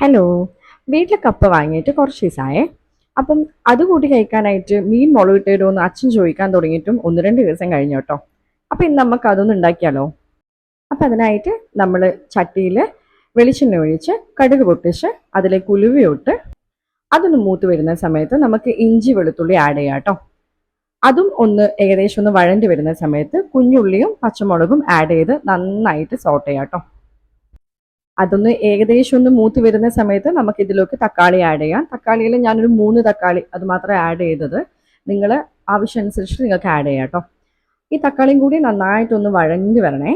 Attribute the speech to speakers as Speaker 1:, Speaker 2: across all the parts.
Speaker 1: Hello. വീട്ടിൽ കപ്പ വാങ്ങിയിട്ട് കുറച്ച് ദിവസമായേ. അപ്പം അത് കൂട്ടി കഴിക്കാനായിട്ട് മീൻ മുളകിട്ട് തരുമോയെന്ന് അച്ഛൻ ചോദിക്കാൻ തുടങ്ങിയിട്ടും 1-2 ദിവസം കഴിഞ്ഞു കേട്ടോ. അപ്പം ഇന്ന് നമുക്ക് അതൊന്ന് ഉണ്ടാക്കിയാലോ. അപ്പം അതിനായിട്ട് നമ്മൾ ചട്ടിയിൽ വെളിച്ചെണ്ണ ഒഴിച്ച് കടുക് പൊട്ടിച്ച് അതിലേക്ക് ഉലുവയിട്ട് അതൊന്ന് മൂത്ത് വരുന്ന സമയത്ത് നമുക്ക് ഇഞ്ചി വെളുത്തുള്ളി ആഡ് ചെയ്യാം കേട്ടോ. അതും ഒന്ന് ഏകദേശം ഒന്ന് വഴണ്ടി വരുന്ന സമയത്ത് കുഞ്ഞുള്ളിയും പച്ചമുളകും ആഡ് ചെയ്ത് നന്നായിട്ട് സോട്ട് ചെയ്യാം കേട്ടോ. അതൊന്ന് ഏകദേശം ഒന്ന് മൂത്ത് വരുന്ന സമയത്ത് നമുക്ക് ഇതിലേക്ക് തക്കാളി ആഡ് ചെയ്യാം. തക്കാളിയിൽ ഞാനൊരു 3 തക്കാളി അത് മാത്രമേ ആഡ് ചെയ്തത്. നിങ്ങൾ ആവശ്യം അനുസരിച്ച് നിങ്ങൾക്ക് ആഡ് ചെയ്യാം കേട്ടോ. ഈ തക്കാളിയും കൂടി നന്നായിട്ടൊന്ന് വഴഞ്ഞു വരണേ.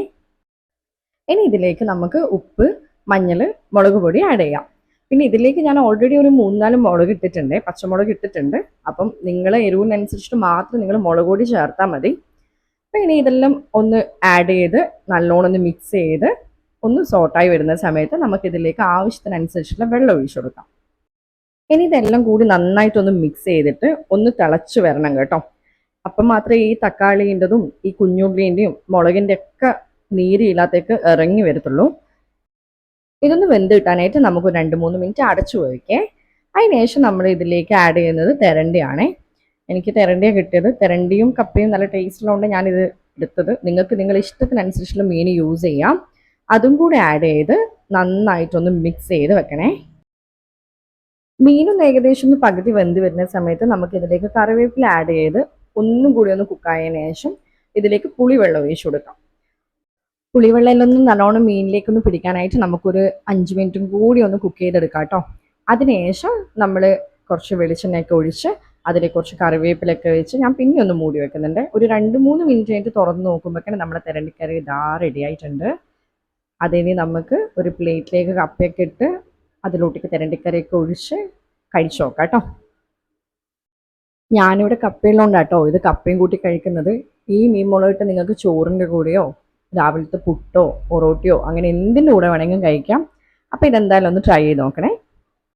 Speaker 1: ഇനി ഇതിലേക്ക് നമുക്ക് ഉപ്പ്, മഞ്ഞൾ, മുളക് പൊടി ആഡ് ചെയ്യാം. പിന്നെ ഇതിലേക്ക് ഞാൻ ഓൾറെഡി ഒരു 3-4 മുളക് ഇട്ടിട്ടുണ്ട്, പച്ചമുളക് ഇട്ടിട്ടുണ്ട്. അപ്പം നിങ്ങൾ എരിവിനനുസരിച്ചിട്ട് മാത്രം നിങ്ങൾ മുളക് പൊടി ചേർത്താൽ മതി. അപ്പം ഇനി ഇതെല്ലാം ഒന്ന് ആഡ് ചെയ്ത് നല്ലോണം ഒന്ന് മിക്സ് ചെയ്ത് ഒന്ന് സോട്ടായി വരുന്ന സമയത്ത് നമുക്കിതിലേക്ക് ആവശ്യത്തിനനുസരിച്ചുള്ള വെള്ളം ഒഴിച്ചു കൊടുക്കാം. ഇനി ഇതെല്ലാം കൂടി നന്നായിട്ടൊന്ന് മിക്സ് ചെയ്തിട്ട് ഒന്ന് തിളച്ച് വരണം കേട്ടോ. അപ്പം മാത്രമേ ഈ തക്കാളീൻ്റെതും ഈ കുഞ്ഞുള്ളിൻ്റെയും മുളകിൻ്റെ ഒക്കെ നീരില്ലാത്തേക്ക് ഇറങ്ങി വരത്തുള്ളൂ. ഇതൊന്ന് വെന്ത് കിട്ടാനായിട്ട് നമുക്ക് 2-3 മിനിറ്റ് അടച്ചു വയ്ക്കേ. അതിനുശേഷം നമ്മൾ ഇതിലേക്ക് ആഡ് ചെയ്യുന്നത് തെരണ്ടിയാണേ. എനിക്ക് തെരണ്ടിയാണ് കിട്ടിയത്. തെരണ്ടിയും കപ്പയും നല്ല ടേസ്റ്റുള്ളതുകൊണ്ട് ഞാനിത് എടുത്തത്. നിങ്ങൾക്ക് നിങ്ങളുടെ ഇഷ്ടത്തിനനുസരിച്ചുള്ള മീൻ യൂസ് ചെയ്യാം. അതും കൂടി ആഡ് ചെയ്ത് നന്നായിട്ടൊന്ന് മിക്സ് ചെയ്ത് വെക്കണേ. മീനൊന്ന് ഏകദേശം ഒന്ന് പകുതി വെന്ത് വരുന്ന സമയത്ത് നമുക്ക് ഇതിലേക്ക് കറിവേപ്പില ആഡ് ചെയ്ത് ഒന്നും കൂടി ഒന്ന് കുക്കായതിനു ശേഷം ഇതിലേക്ക് പുളിവെള്ളം ഒഴിച്ചു കൊടുക്കാം. പുളിവെള്ളം എല്ലാം ഒന്ന് നല്ലോണം മീനിലേക്കൊന്ന് പിടിക്കാനായിട്ട് നമുക്കൊരു 5 മിനിറ്റും കൂടി ഒന്ന് കുക്ക് ചെയ്തെടുക്കാം കേട്ടോ. അതിനുശേഷം നമ്മൾ കുറച്ച് വെളിച്ചെണ്ണയൊക്കെ ഒഴിച്ച് അതിലേക്ക് കുറച്ച് കറിവേപ്പിലൊക്കെ വെച്ച് ഞാൻ പിന്നെ ഒന്ന് മൂടി വെക്കുന്നുണ്ട്. ഒരു 2-3 മിനിറ്റ് കഴിഞ്ഞിട്ട് തുറന്ന് നോക്കുമ്പോഴേക്കും നമ്മുടെ തെരണ്ടിക്കറി ഇതാ റെഡി ആയിട്ടുണ്ട്. അതിനി നമുക്ക് ഒരു പ്ലേറ്റിലേക്ക് കപ്പയൊക്കെ ഇട്ട് അതിലോട്ടേക്ക് തെരണ്ടിക്കറിയൊക്കെ ഒഴിച്ച് കഴിച്ചു നോക്കാം കേട്ടോ. ഞാനിവിടെ കപ്പയുള്ളതുകൊണ്ടാട്ടോ ഇത് കപ്പയും കൂട്ടി കഴിക്കുന്നത്. ഈ മീൻ മുളകിട്ട് നിങ്ങൾക്ക് ചോറിൻ്റെ കൂടെയോ രാവിലത്തെ പുട്ടോ പൊറോട്ടയോ അങ്ങനെ എന്തിൻ്റെ കൂടെ വേണമെങ്കിലും കഴിക്കാം. അപ്പോൾ ഇതെന്തായാലും ഒന്ന് ട്രൈ ചെയ്ത് നോക്കണേ.